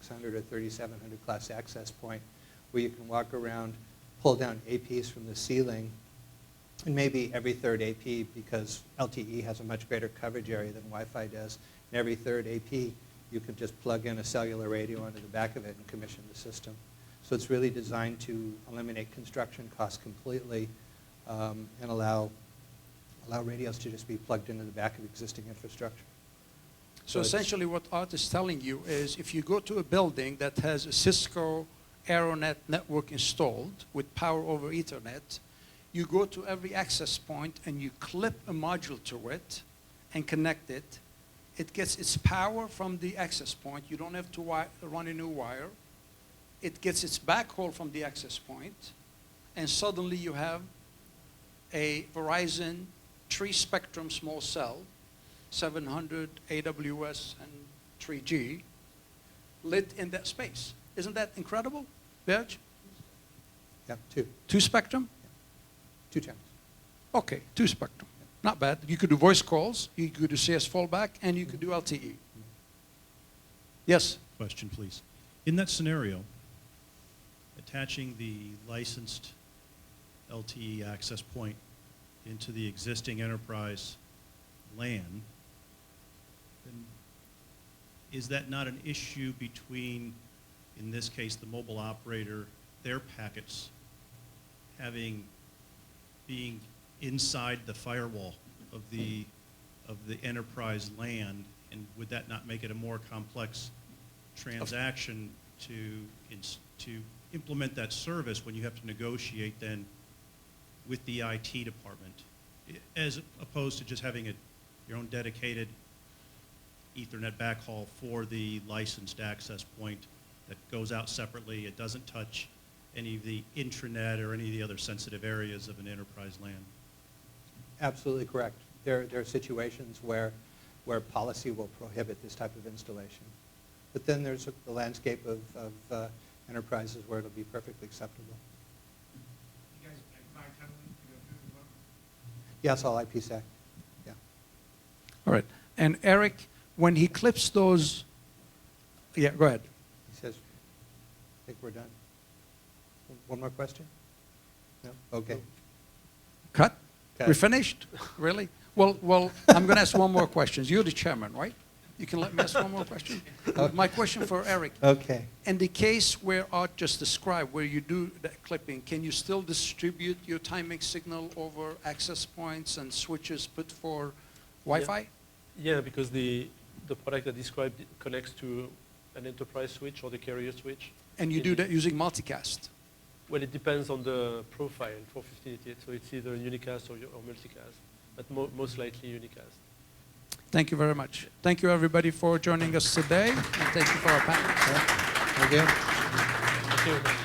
3600 or 3700 class access point where you can walk around, pull down APs from the ceiling, and maybe every third AP, because LTE has a much greater coverage area than Wi-Fi does, and every third AP you can just plug in a cellular radio onto the back of it and commission the system. So it's really designed to eliminate construction costs completely and allow radios to just be plugged into the back of existing infrastructure. So essentially what Art is telling you is if you go to a building that has a Cisco Aeronet network installed with power over Ethernet, you go to every access point and you clip a module to it and connect it. It gets its power from the access point. You don't have to run a new wire. It gets its backhaul from the access point, and suddenly you have a Verizon 3-spectrum small cell, 700 AWS and 3G, lit in that space. Isn't that incredible, Berge? Yeah, 2. 2 spectrum? Yeah. 2 channels. Okay, 2 spectrum. Not bad. You could do voice calls, you could do CS fallback, and you could do LTE. Yes? Question, please. In that scenario, attaching the licensed LTE access point into the existing enterprise LAN, then is that not an issue between, in this case, the mobile operator, their packets being inside the firewall of the enterprise LAN, and would that not make it a more complex transaction to implement that service when you have to negotiate then with the IT department, as opposed to just having your own dedicated Ethernet backhaul for the licensed access point that goes out separately? It doesn't touch any of the intranet or any of the other sensitive areas of an enterprise LAN. Absolutely correct. There are situations where policy will prohibit this type of installation. But then there's the landscape of enterprises where it'll be perfectly acceptable. You guys apply tunneling to go through as well? Yes, all IPsec. Yeah. All right. And Eric, when he clips those, yeah, go ahead. He says, I think we're done. One more question? No? Okay. Cut? Cut. We finished? Really? Well, I'm going to ask one more question. You're the chairman, right? You can let me ask one more question? My question for Eric. Okay. In the case where Art just described, where you do that clipping, can you still distribute your timing signal over access points and switches put for Wi-Fi? Yeah, because the product I described connects to an enterprise switch or the carrier switch. And you do that using multicast? Well, it depends on the profile for 1588. So it's either unicast or multicast, but most likely unicast. Thank you very much. Thank you, everybody, for joining us today, and thank you for our panel. Thank you. Thank you.